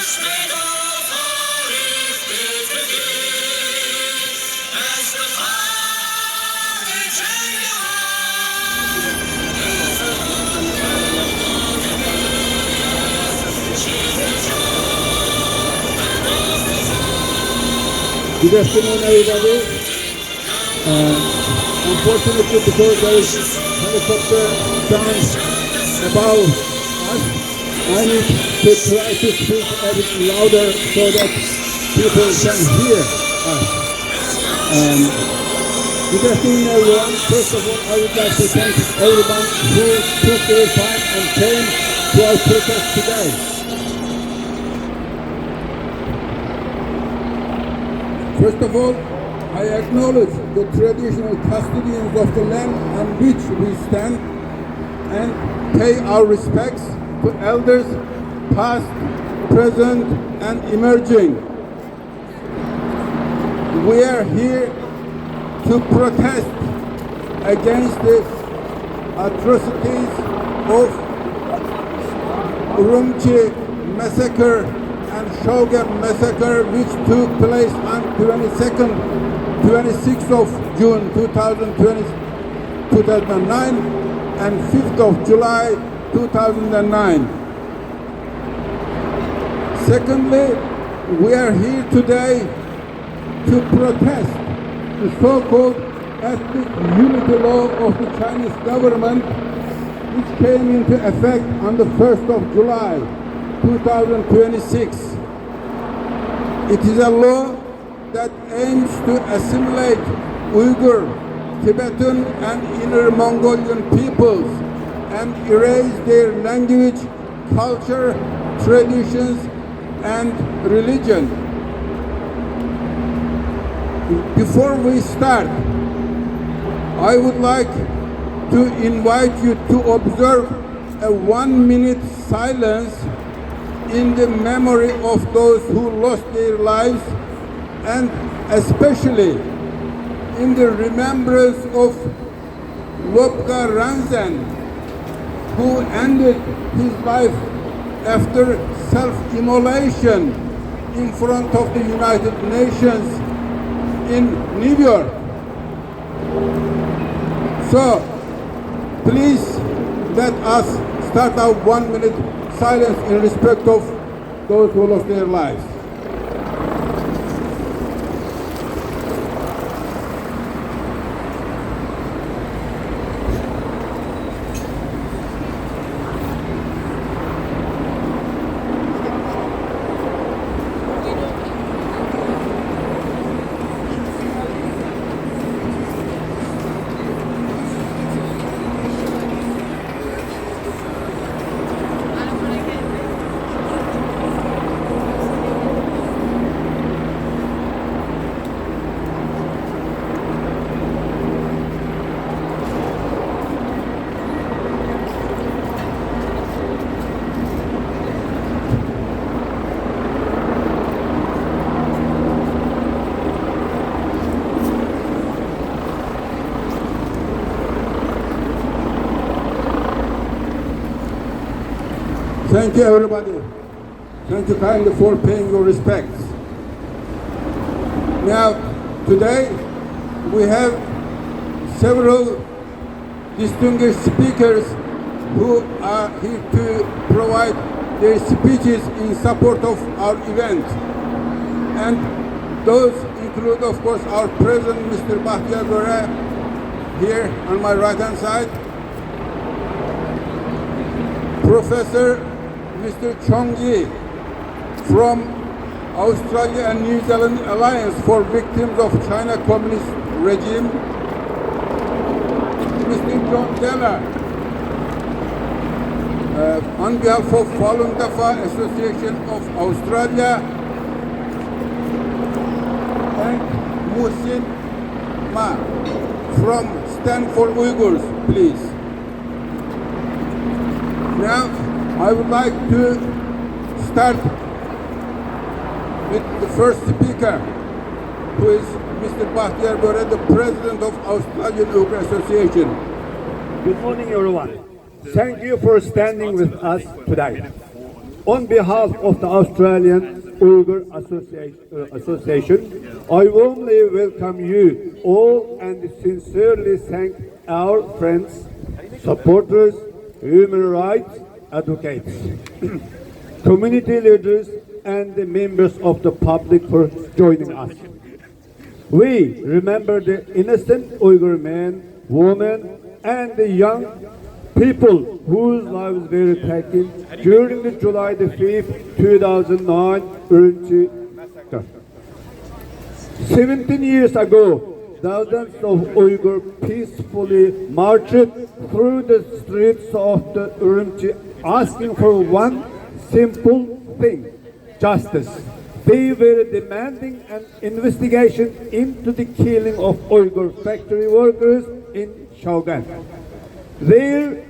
Good afternoon, everybody. Unfortunately, because there is helicopter sounds above us, I need to try to speak a bit louder so that people can hear us. Good afternoon, everyone. First of all, I would like to thank everyone who took their time and came to our protest today. First of all, I acknowledge the traditional custodians of the land on which we stand and pay our respects to elders past, present, and emerging. We are here to protest against the atrocities of Urumqi massacre and Shogun massacre, which took place on 26th of June 2009 and 5th of July 2009. Secondly, we are here today to protest the so-called ethnic unity law of the Chinese government, which came into effect on the 1st of July 2026. It is a law that aims to assimilate Uyghur, Tibetan, and Inner Mongolian peoples and erase their language, culture, traditions, and religion. Before we start, I would like to invite you to observe a 1-minute silence in the memory of those who lost their lives, and especially in the remembrance of Lobka Ranzan, who ended his life after self-immolation in front of the United Nations in New York. So, please let us start our 1-minute silence in respect of those who lost their lives. Thank you, everybody. Thank you kindly for paying your respects. Now, today, we have several distinguished speakers who are here to provide their speeches in support of our event. And those include, of course, our President, Mr. Bahtiyar Bora, here on my right-hand side, Professor Mr. Chong Yi from Australia and New Zealand Alliance for Victims of China Communist Regime, Mr. John Della, on behalf of Falun Dafa Association of Australia, and Muhsin Ma from Stand for Uyghurs, please. Now, I would like to start with the first speaker, who is Mr. Bahtiyar Bora, the President of Australian Uyghur Association. Good morning, everyone. Thank you for standing with us today. On behalf of the Australian Uyghur Association, I warmly welcome you all and sincerely thank our friends, supporters, human rights advocates, community leaders, and the members of the public for joining us. We remember the innocent Uyghur men, women, and the young people whose lives were taken during the July the 5th, 2009 Urumqi massacre. 17 years ago, thousands of Uyghurs peacefully marched through the streets of the Urumqi asking for one simple thing: justice. They were demanding an investigation into the killing of Uyghur factory workers in Shaogan. Their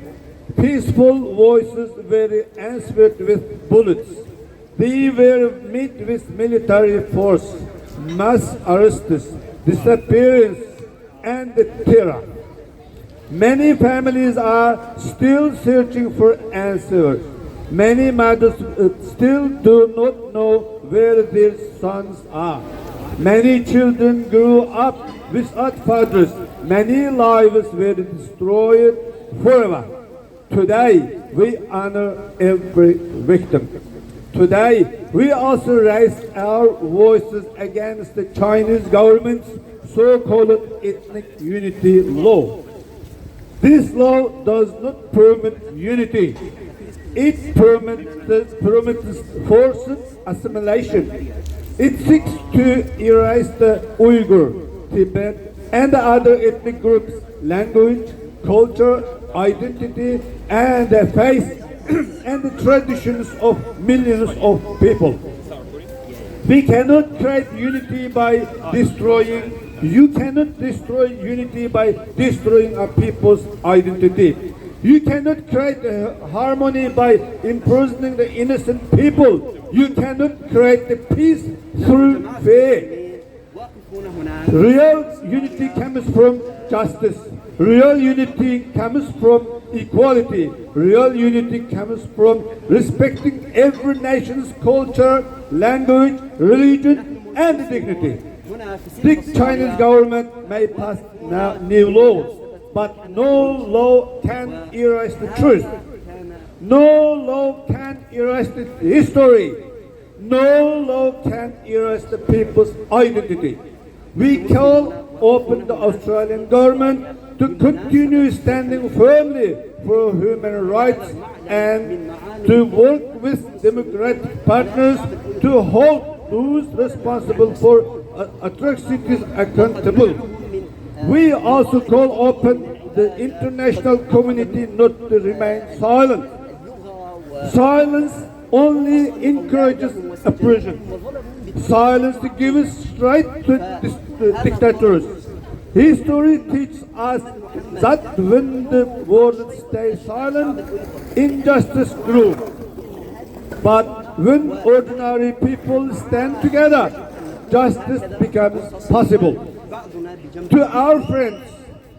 peaceful voices were answered with bullets. They were met with military force, mass arrests, disappearance, and terror. Many families are still searching for answers. Many mothers still do not know where their sons are. Many children grew up without fathers. Many lives were destroyed forever. Today, we honor every victim. Today, we also raise our voices against the Chinese government's so-called ethnic unity law. This law does not permit unity. It permits forced assimilation. It seeks to erase the Uyghur, Tibet, and other ethnic groups' language, culture, identity, and the faith and the traditions of millions of people. We cannot create unity by destroying. You cannot destroy unity by destroying a people's identity. You cannot create harmony by imprisoning the innocent people. You cannot create the peace through fear. Real unity comes from justice. Real unity comes from equality. Real unity comes from respecting every nation's culture, language, religion, and dignity. The Chinese government may pass new laws, but no law can erase the truth. No law can erase the history. No law can erase the people's identity. We call upon the Australian government to continue standing firmly for human rights and to work with democratic partners to hold those responsible for atrocities accountable. We also call upon the international community not to remain silent. Silence only encourages oppression. Silence gives strength to dictators. History teaches us that when the world stays silent, injustice grows. But when ordinary people stand together, justice becomes possible. To our friends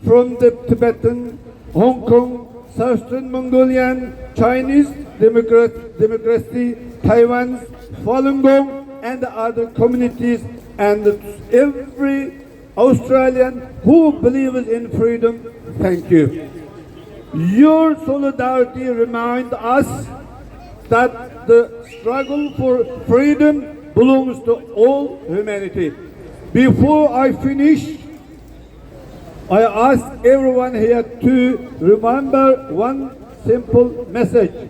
from the Tibetan, Hong Kong, Southern Mongolian, Chinese democracy, Taiwan, Falun Gong, and other communities, and every Australian who believes in freedom, thank you. Your solidarity reminds us that the struggle for freedom belongs to all humanity. Before I finish, I ask everyone here to remember one simple message.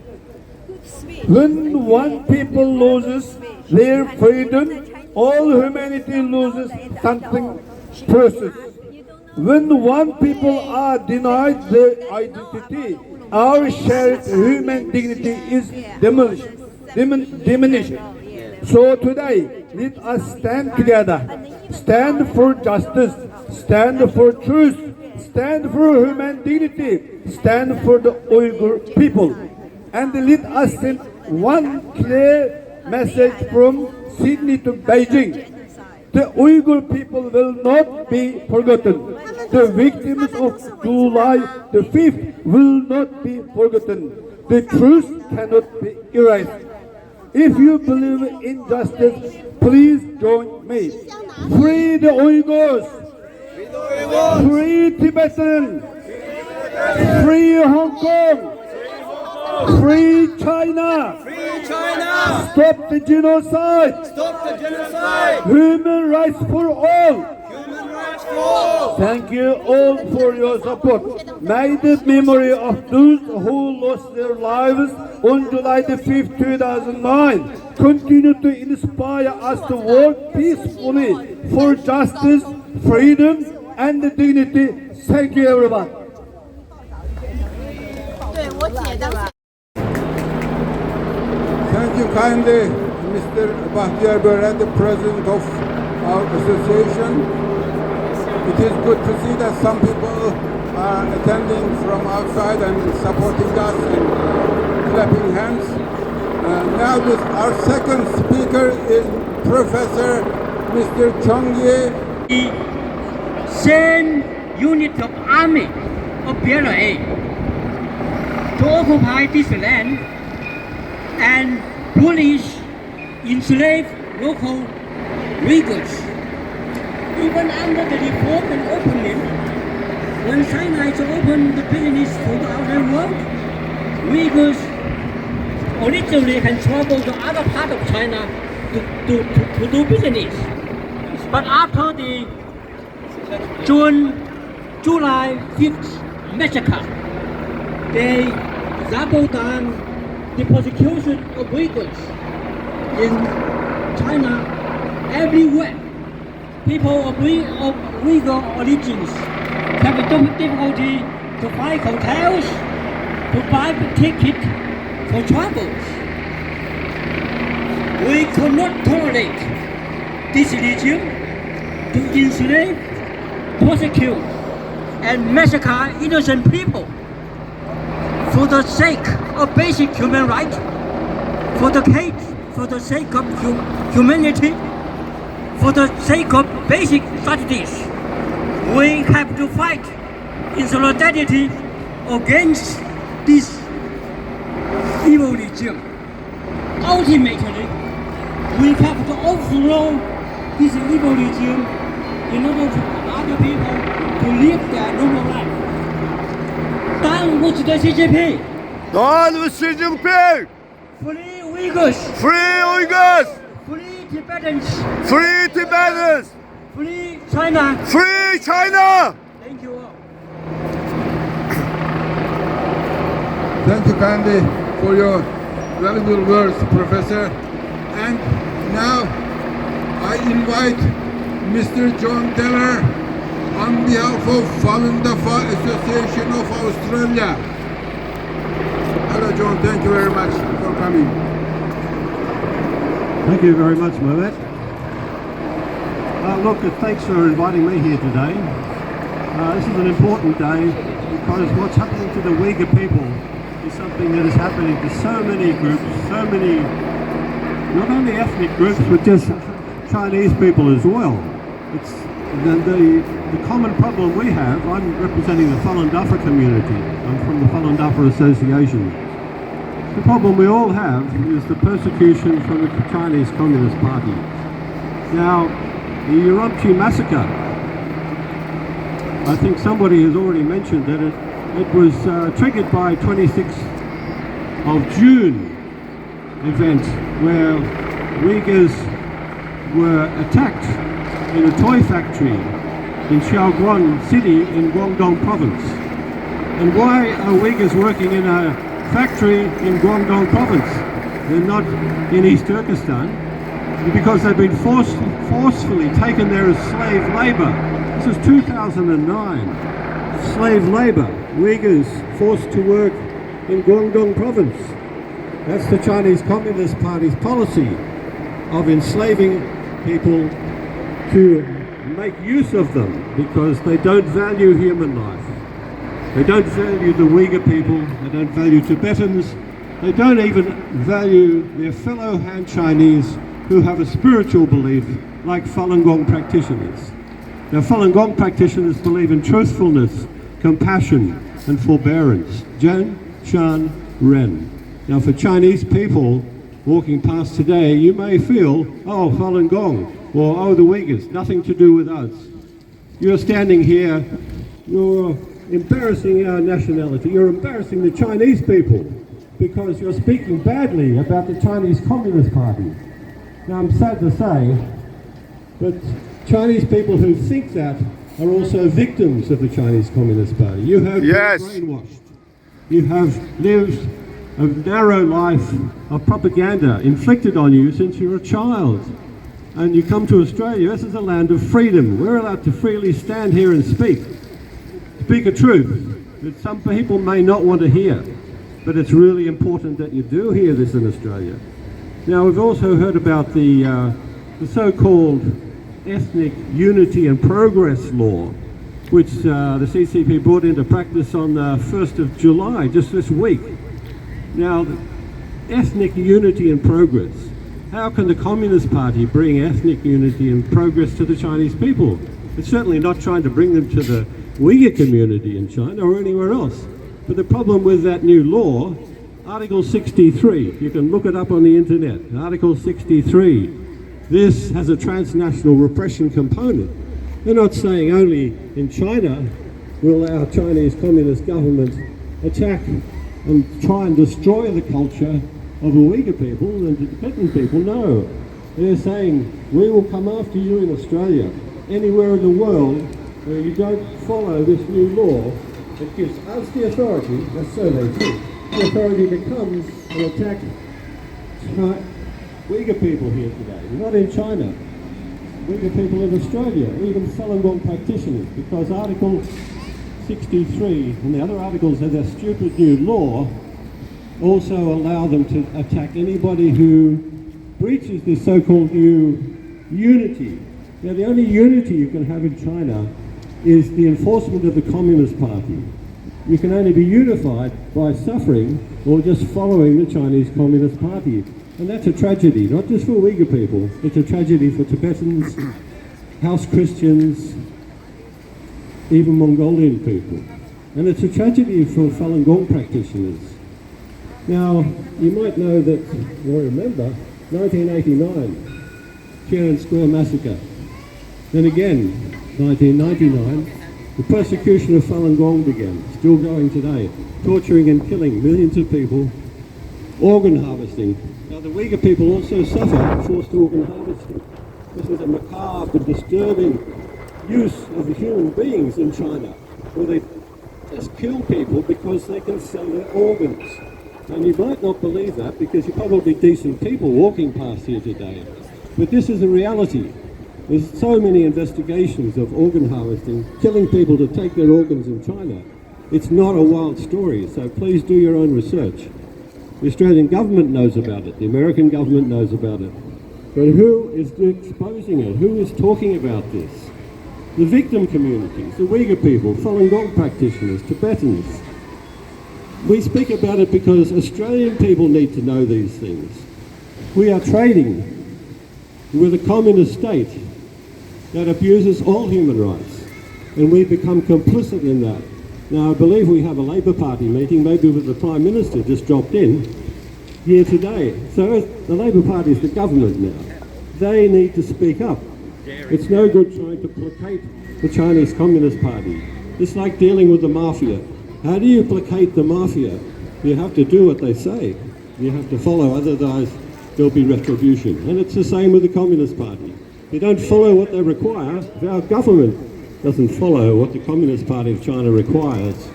When one people loses their freedom, all humanity loses something precious. When one people are denied their identity, our shared human dignity is diminished. So today, let us stand together, stand for justice, stand for truth, stand for human dignity, stand for the Uyghur people. And let us send one clear message from Sydney to Beijing. The Uyghur people will not be forgotten. The victims of July the 5th will not be forgotten. The truth cannot be erased. If you believe in justice, please join me. Free the Uyghurs. Free Tibetan. Free Hong Kong. Free China. Stop the genocide. Human rights for all. Thank you all for your support. May the memory of those who lost their lives on July the 5th, 2009 continue to inspire us to work peacefully for justice, freedom, and dignity. Thank you, everyone. 对我姐的。 Thank you kindly, Mr. Bahtiar Böre, the president of our association. It is good to see that some people are attending from outside and supporting us and clapping hands. Now our second speaker is Professor Mr. Chong Ye. The same unit of army of PLA to occupy this land and punish, enslave local Uyghurs. Even under the reform and opening, when China is open the business to the outside world, Uyghurs originally can travel to other part of China to do business. But after the July 5th massacre, they doubled down the persecution of Uyghurs in China everywhere. People of Uyghur origins have difficulty to find hotels, to buy tickets for travels. We cannot tolerate this regime to enslave, persecute, and massacre innocent people for the sake of basic human rights, for the sake of humanity, for the sake of basic strategies. We have to fight in solidarity against this evil regime. Ultimately, we have to overthrow this evil regime in order for other people to live their normal life. Down with the CCP! Down with Xi Jinping! Free Uyghurs! Free Uyghurs! Free Tibetans! Free Tibetans! Free China! Free China! Thank you all. Thank you kindly for your valuable words, Professor. And now I invite Mr. John Teller on behalf of Falun Dafa Association of Australia. Hello, John. Thank you very much for coming. Thank you very much, Mehmet. Look, thanks for inviting me here today. This is an important day because what's happening to the Uyghur people is something that is happening to so many groups, so many, not only ethnic groups, but just Chinese people as well. It's the common problem we have. I'm representing the Falun Dafa community. I'm from the Falun Dafa Association. The problem we all have is the persecution from the Chinese Communist Party. Now, the Urumqi massacre, I think somebody has already mentioned that it was triggered by 26th of June event where Uyghurs were attacked in a toy factory in Shaoguan city in Guangdong province. And why are Uyghurs working in a factory in Guangdong province? They're not in East Turkestan. Because they've been forcefully taken there as slave labor. This is 2009. Slave labor. Uyghurs forced to work in Guangdong province. That's the Chinese Communist Party's policy of enslaving people to make use of them because they don't value human life. They don't value the Uyghur people. They don't value Tibetans. They don't even value their fellow Han Chinese who have a spiritual belief like Falun Gong practitioners. Now Falun Gong practitioners believe in truthfulness, compassion and forbearance. Zhen, Shan, Ren. Now for Chinese people, walking past today, you may feel, oh, Falun Gong, or oh, the Uyghurs, nothing to do with us. You're standing here, you're embarrassing our nationality, you're embarrassing the Chinese people because you're speaking badly about the Chinese Communist Party. Now, I'm sad to say, but Chinese people who think that are also victims of the Chinese Communist Party. You have Yes. been brainwashed. You have lived a narrow life of propaganda inflicted on you since you were a child. And you come to Australia, this is a land of freedom. We're allowed to freely stand here and speak a truth that some people may not want to hear. But it's really important that you do hear this in Australia. Now, we've also heard about the so-called Ethnic Unity and Progress Law, which the CCP brought into practice on the 1st of July, just this week. Now, ethnic unity and progress. How can the Communist Party bring ethnic unity and progress to the Chinese people? It's certainly not trying to bring them to the Uyghur community in China or anywhere else. But the problem with that new law, Article 63, you can look it up on the internet, Article 63, this has a transnational repression component. They're not saying only in China will our Chinese Communist government attack and try and destroy the culture of the Uyghur people and the Tibetan people. No, they're saying we will come after you in Australia, anywhere in the world where you don't follow this new law that gives us the authority, that's so they think, the authority to come and attack Uyghur people here today, not in China. Uyghur people in Australia, even Falun Gong practitioners, because Article 63 and the other articles of their stupid new law also allow them to attack anybody who breaches this so-called new unity. Now, the only unity you can have in China is the enforcement of the Communist Party. You can only be unified by suffering or just following the Chinese Communist Party. And that's a tragedy, not just for Uyghur people, it's a tragedy for Tibetans, House Christians, even Mongolian people. And it's a tragedy for Falun Gong practitioners. Now, you might know that, or remember, 1989, Tiananmen Square massacre. Then again, 1999, the persecution of Falun Gong began, still going today, torturing and killing millions of people, organ harvesting. Now, the Uyghur people also suffer forced organ harvesting. This is a macabre and disturbing use of the human beings in China, where they just kill people because they can sell their organs. And you might not believe that because you're probably decent people walking past here today. But this is a reality. There's so many investigations of organ harvesting, killing people to take their organs in China. It's not a wild story, so please do your own research. The Australian government knows about it, the American government knows about it. But who is exposing it? Who is talking about this? The victim communities, the Uyghur people, Falun Gong practitioners, Tibetans. We speak about it because Australian people need to know these things. We are trading with a communist state that abuses all human rights, and we become complicit in that. Now, I believe we have a Labor Party meeting, maybe with the Prime Minister just dropped in here today. So the Labor Party is the government now. They need to speak up. It's no good trying to placate the Chinese Communist Party. It's like dealing with the mafia. How do you placate the mafia? You have to do what they say. You have to follow, otherwise there'll be retribution. And it's the same with the Communist Party. If you don't follow what they require, if our government doesn't follow what the Communist Party of China requires,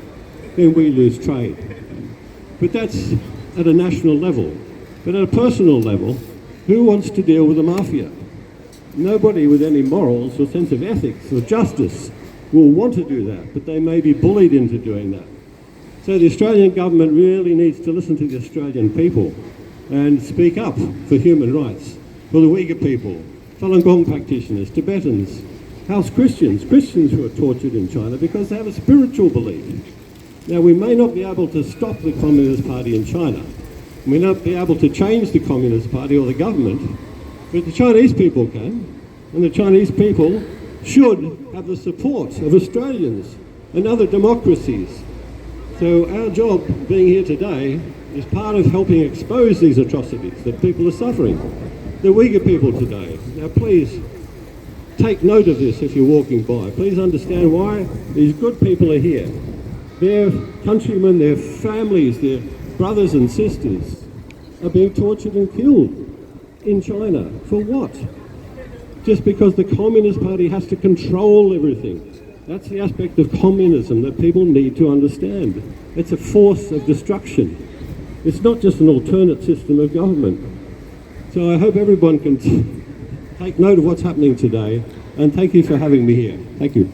then we lose trade. But that's at a national level. But at a personal level, who wants to deal with the mafia? Nobody with any morals or sense of ethics or justice will want to do that, but they may be bullied into doing that. So the Australian government really needs to listen to the Australian people and speak up for human rights, for the Uyghur people, Falun Gong practitioners, Tibetans, House Christians who are tortured in China because they have a spiritual belief. Now, we may not be able to stop the Communist Party in China. We may not be able to change the Communist Party or the government, but the Chinese people can, and the Chinese people should have the support of Australians and other democracies. So our job being here today is part of helping expose these atrocities that people are suffering. The Uyghur people today. Now please take note of this if you're walking by. Please understand why these good people are here. Their countrymen, their families, their brothers and sisters are being tortured and killed in China. For what? Just because the Communist Party has to control everything. That's the aspect of communism that people need to understand. It's a force of destruction. It's not just an alternate system of government. So I hope everyone can take note of what's happening today, and thank you for having me here. Thank you.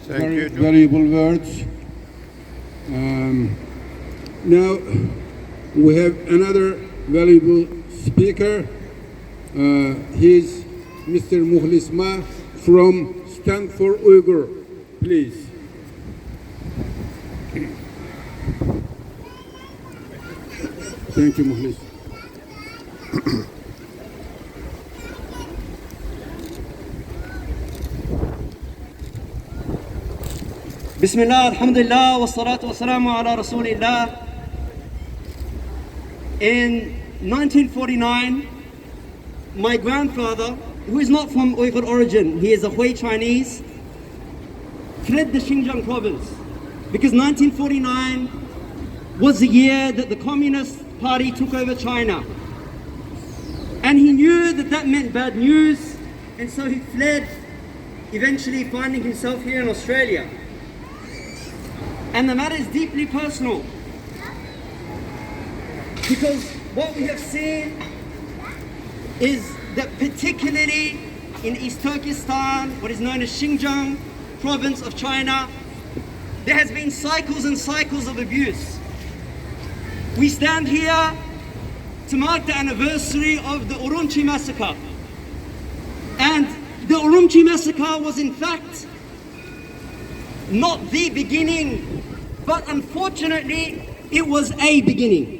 Very valuable words. Now we have another valuable speaker. He's Mr. Mukhlis Ma from Stand for Uyghur. Please. Thank you, Mukhlis. Bismillah, alhamdulillah, wa salatu wa salamu ala rasulillah. In 1949, my grandfather, who is not from Uyghur origin, he is a Hui Chinese, fled the Xinjiang province because 1949 was the year that the Communist Party took over China. And he knew that that meant bad news, and so he fled, eventually finding himself here in Australia. And the matter is deeply personal, because what we have seen is that particularly in East Turkestan, what is known as Xinjiang province of China, there has been cycles and cycles of abuse. We stand here to mark the anniversary of the Urumqi massacre. And the Urumqi massacre was in fact not the beginning, but unfortunately it was a beginning.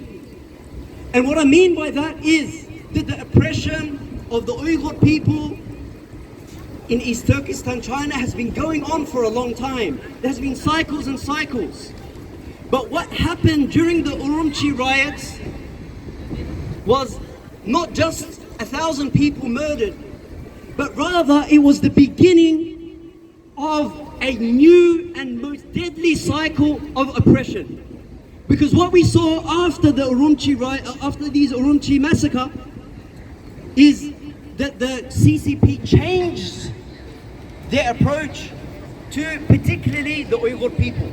And what I mean by that is that the oppression of the Uyghur people in East Turkestan, China, has been going on for a long time. There has been cycles and cycles. But what happened during the Urumqi riots was not just 1,000 people murdered, but rather it was the beginning of a new and most deadly cycle of oppression. Because what we saw after the Urumqi riot, after these Urumqi massacre, is that the CCP changed their approach to particularly the Uyghur people.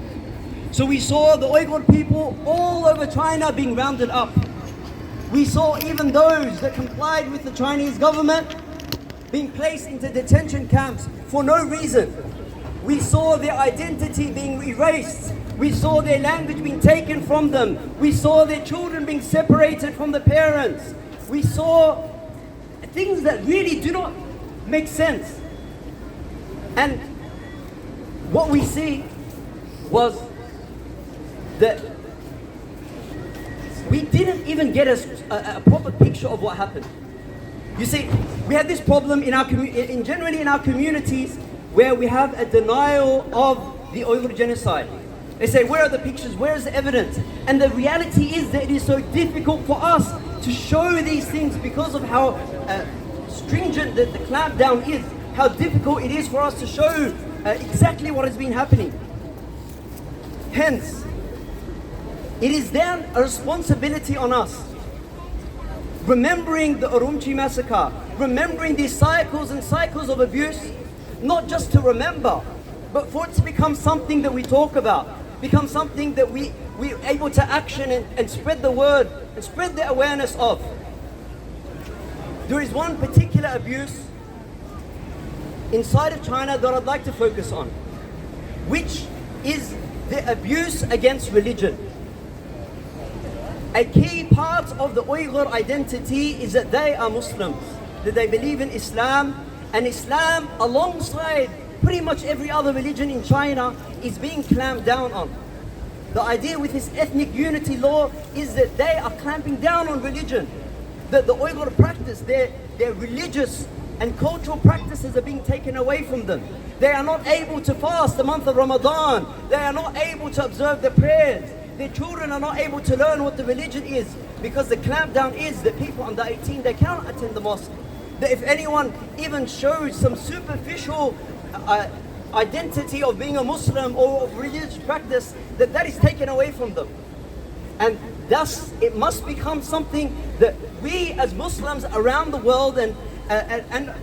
So we saw the Uyghur people all over China being rounded up. We saw even those that complied with the Chinese government being placed into detention camps for no reason. We saw their identity being erased. We saw their language being taken from them. We saw their children being separated from the parents. We saw things that really do not make sense. And what we see was that we didn't even get a proper picture of what happened. You see, we have this problem in our generally in our communities where we have a denial of the Uyghur genocide. They say, where are the pictures? Where is the evidence? And the reality is that it is so difficult for us to show these things because of how stringent the clampdown is, how difficult it is for us to show exactly what has been happening. Hence, it is then a responsibility on us, remembering the Urumqi massacre, remembering these cycles and cycles of abuse, not just to remember, but for it to become something that we talk about, become something that we're able to action and spread the word and spread the awareness of. There is one particular abuse inside of China that I'd like to focus on, which is the abuse against religion. A key part of the Uyghur identity is that they are Muslims, that they believe in Islam, and Islam, alongside pretty much every other religion in China, is being clamped down on. The idea with this ethnic unity law is that they are clamping down on religion, that the Uyghur practice, their religious and cultural practices are being taken away from them. They are not able to fast the month of Ramadan. They are not able to observe the prayers. their children are not able to learn what the religion is because the clampdown is that people under 18, they cannot attend the mosque. That if anyone even shows some superficial identity of being a Muslim or of religious practice, that is taken away from them. And thus it must become something that we as Muslims around the world and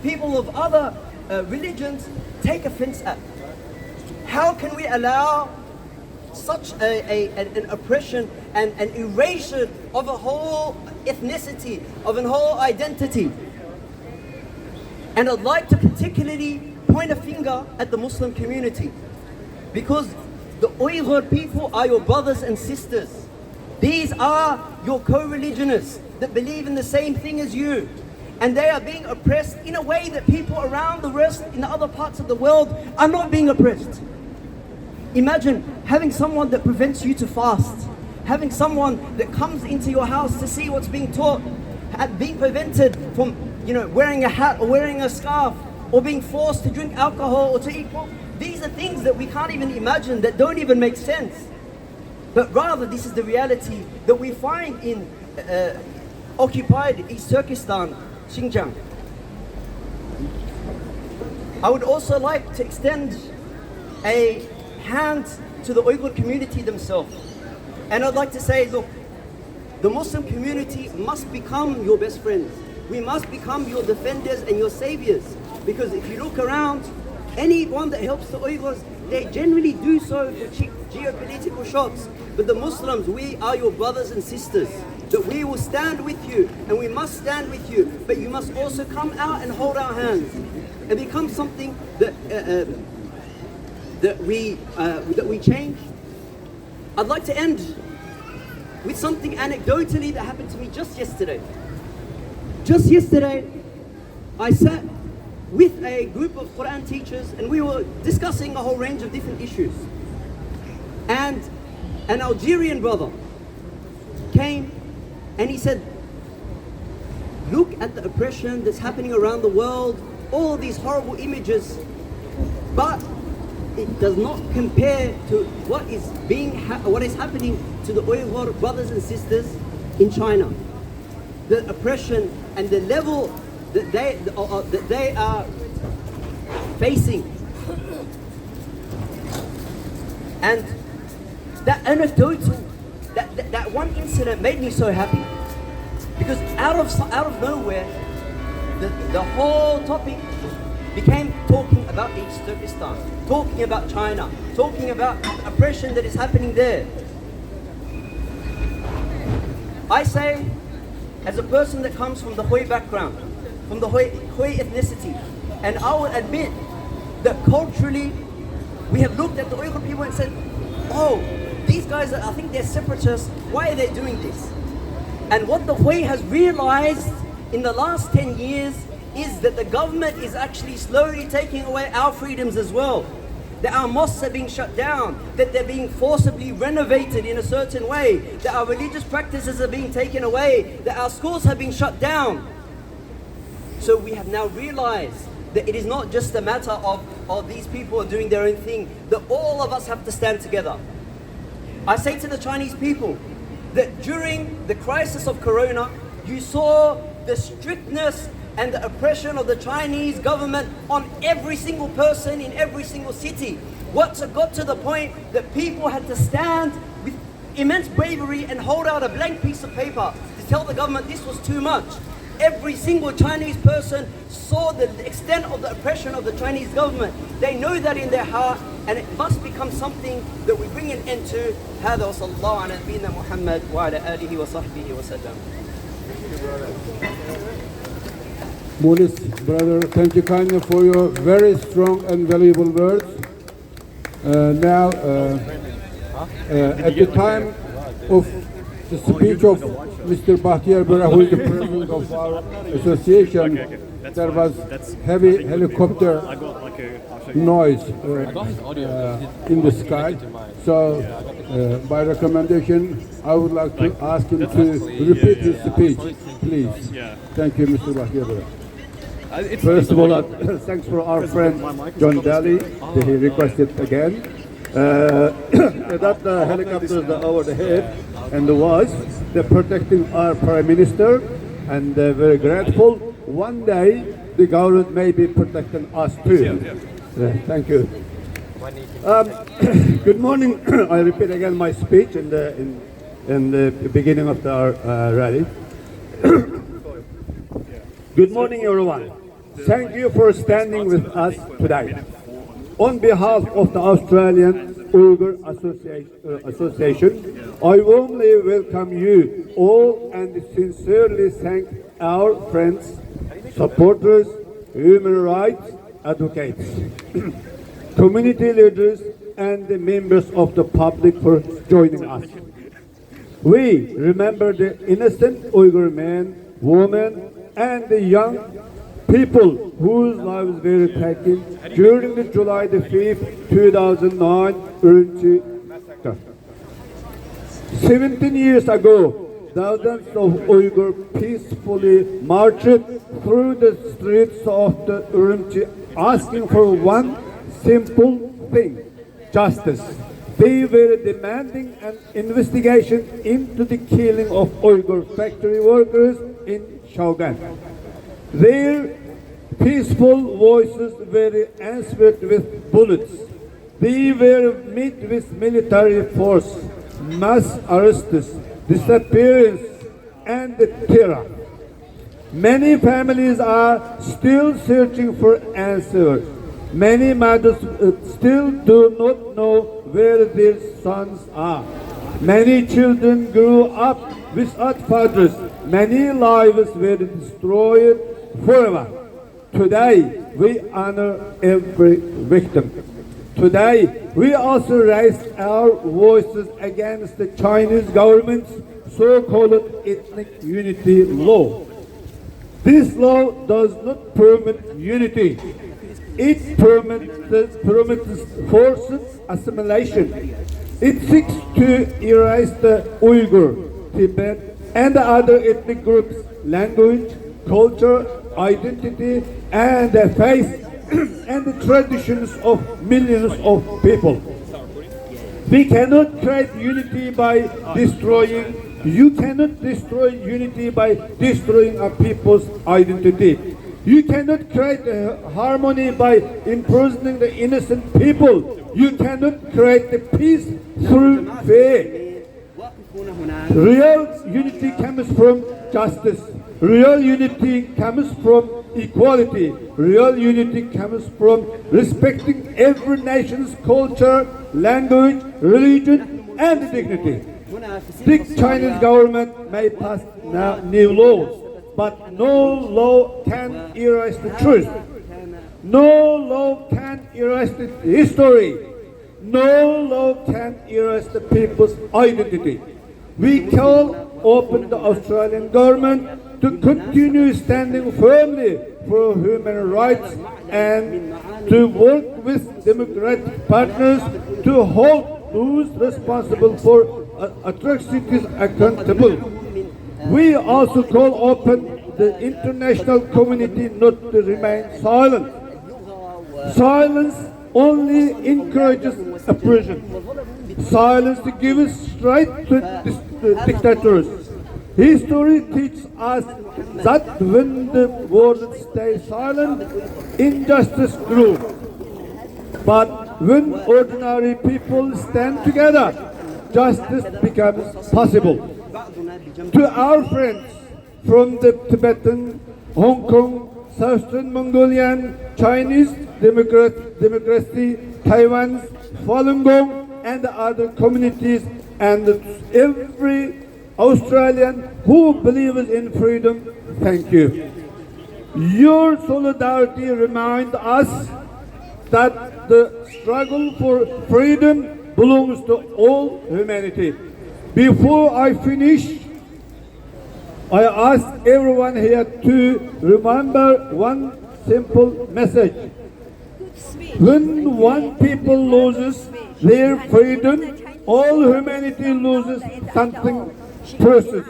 people of other religions take offense at. How can we allow such an oppression and an erasure of a whole ethnicity, of a whole identity? And I'd like to particularly point a finger at the Muslim community, because the Uyghur people are your brothers and sisters. These are your co-religionists that believe in the same thing as you. And they are being oppressed in a way that people around the rest in the other parts of the world are not being oppressed. Imagine having someone that prevents you to fast, having someone that comes into your house to see what's being taught, being prevented from, wearing a hat or wearing a scarf, or being forced to drink alcohol or to eat pork. These are things that we can't even imagine, that don't even make sense. But rather, this is the reality that we find in occupied East Turkestan, Xinjiang. I would also like to extend a hand to the Uyghur community themselves. And I'd like to say, look, the Muslim community must become your best friends. We must become your defenders and your saviors. Because if you look around, anyone that helps the Uyghurs, they generally do so for cheap geopolitical shots. But the Muslims, we are your brothers and sisters. That we will stand with you, and we must stand with you. But you must also come out and hold our hands, and become something that we change. I'd like to end with something anecdotally that happened to me just yesterday. Just yesterday, I sat with a group of Quran teachers, and we were discussing a whole range of different issues. And an Algerian brother came and he said, look at the oppression that's happening around the world, all these horrible images, but it does not compare to what is happening to the Uyghur brothers and sisters in China. The oppression and the level that they are facing. And that anecdotal, that one incident made me so happy, because out of nowhere, the whole topic became talking about East Turkestan, talking about China, talking about the oppression that is happening there. I say, as a person that comes from the Hui background, from the Hui ethnicity, and I will admit that culturally, we have looked at the Uyghur people and said, oh, these guys, I think they're separatists, why are they doing this? And what the Hui has realized in the last 10 years is that the government is actually slowly taking away our freedoms as well. That our mosques are being shut down, that they're being forcibly renovated in a certain way, that our religious practices are being taken away, that our schools have been shut down. So we have now realized that it is not just a matter of these people are doing their own thing, that all of us have to stand together. I say to the Chinese people that during the crisis of Corona, you saw the strictness and the oppression of the Chinese government on every single person in every single city. What got to the point that people had to stand with immense bravery and hold out a blank piece of paper to tell the government this was too much. Every single Chinese person saw the extent of the oppression of the Chinese government. They know that in their heart, and it must become something that we bring an end to. هذا وصلى الله على نبينا محمد وعلى آله وصحبه وسلم. Mulis, brother, thank you kindly for your very strong and valuable words. Now, at the time of the speech of Mr. Bahtiyar Bera, who is the president of our association, there was heavy helicopter noise in the sky. So, by recommendation, I would like to ask him to repeat his speech, please. Thank you, Mr. Bahtiyar Bera. First of all, thanks for our friend John Daly that he requested again. that the helicopters are over the head and the was they're protecting our prime minister, and they're very grateful. One day the government may be protecting us too. Thank you. Good morning. I repeat again my speech in the beginning of our rally. Good morning, everyone. Thank you for standing with us today. On behalf of the Australian Uyghur Association, I warmly welcome you all and sincerely thank our friends, supporters, human rights advocates, community leaders, and the members of the public for joining us. We remember the innocent Uyghur men, women, and the young people whose lives were taken during the July the 5th, 2009 Urumqi massacre. 17 years ago, thousands of Uyghur peacefully marched through the streets of the Urumqi asking for one simple thing: justice. They were demanding an investigation into the killing of Uyghur factory workers in Shaugan. Their peaceful voices were answered with bullets. They were met with military force, mass arrests, disappearance, and terror. Many families are still searching for answers. Many mothers still do not know where their sons are. Many children grew up without fathers. Many lives were destroyed forever. Today, we honor every victim. Today, we also raise our voices against the Chinese government's so-called ethnic unity law. This law does not permit unity. It permits forced assimilation. It seeks to erase the Uyghur, Tibet, and other ethnic groups' language, culture, identity, and the faith and the traditions of millions of people. We cannot create unity by destroying. You cannot destroy unity by destroying a people's identity. You cannot create harmony by imprisoning the innocent people. You cannot create the peace through fear. Real unity comes from justice. Real unity comes from equality. Real unity comes from respecting every nation's culture, language, religion, and dignity. The Chinese government may pass new laws, but no law can erase the truth. No law can erase the history. No law can erase the people's identity. We call upon the Australian government to continue standing firmly for human rights and to work with democratic partners to hold those responsible for atrocities accountable. We also call upon the international community not to remain silent. Silence only encourages oppression. Silence gives strength to dictators. History teaches us that when the world stays silent, injustice grows. But when ordinary people stand together, justice becomes possible. To our friends from the Tibetan, Hong Kong, Southern Mongolian, Chinese democracy, Taiwan, Falun Gong, and other communities, and every Australian who believes in freedom, thank you. Your solidarity reminds us that the struggle for freedom belongs to all humanity. Before I finish, I ask everyone here to remember one simple message. When one people loses their freedom, all humanity loses something precious.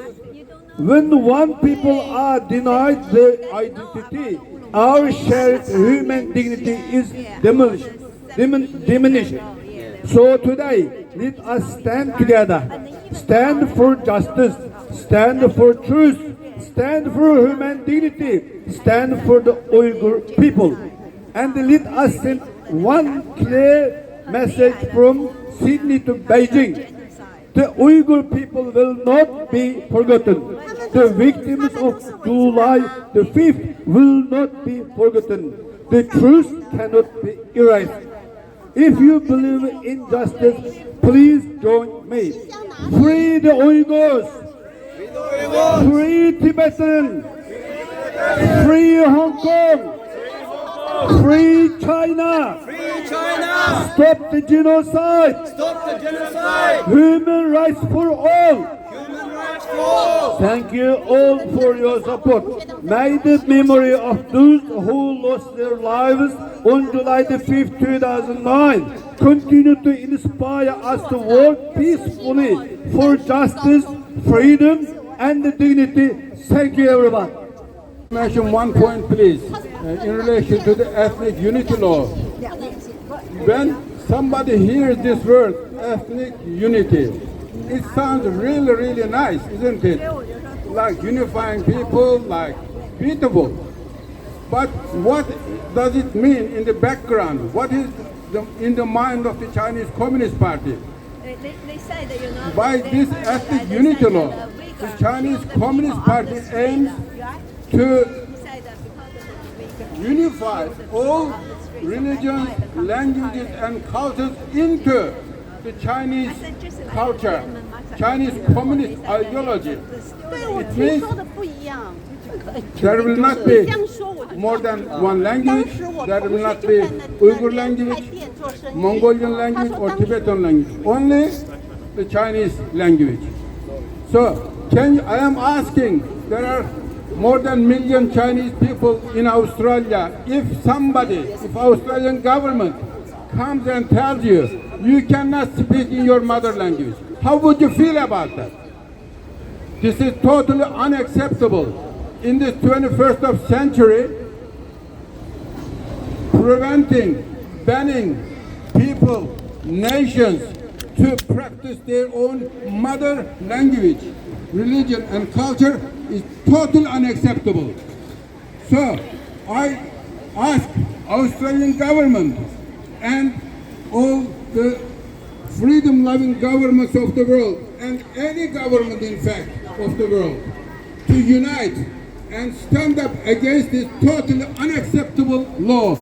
When one people are denied their identity, our shared human dignity is diminished. So today, let us stand together. Stand for justice. Stand for truth. Stand for human dignity. Stand for the Uyghur people. And let us send one clear message from Sydney to Beijing. The Uyghur people will not be forgotten. The victims of July the 5th will not be forgotten. The truth cannot be erased. If you believe in justice, please join me. Free the Uyghurs! Free Tibetan! Free Hong Kong! Free China! Stop the genocide! Human rights for all! Thank you all for your support. May the memory of those who lost their lives on July the 5th, 2009 continue to inspire us to work peacefully for justice, freedom, and dignity. Thank you, everyone. Mention one point, please, in relation to the ethnic unity law. When somebody hears this word, ethnic unity, it sounds really, really nice, isn't it? Like unifying people, like beautiful. But what does it mean in the background? What is in the mind of the Chinese Communist Party? They say that, you know, By this ethnic unity law, the Chinese Communist Party aims to unify all religions, languages, and cultures into the Chinese culture, Chinese communist ideology. It means there will not be more than one language, there will not be Uyghur language, Mongolian language, or Tibetan language, only the Chinese language. So, I am asking, there are more than 1 million Chinese people in Australia. If Australian government comes and tells you, you cannot speak in your mother language, how would you feel about that? This is totally unacceptable. In this 21st of century, banning people, nations to practice their own mother language, religion, and culture is totally unacceptable. So I ask Australian government and all the freedom-loving governments of the world, and any government in fact of the world, to unite and stand up against this totally unacceptable law.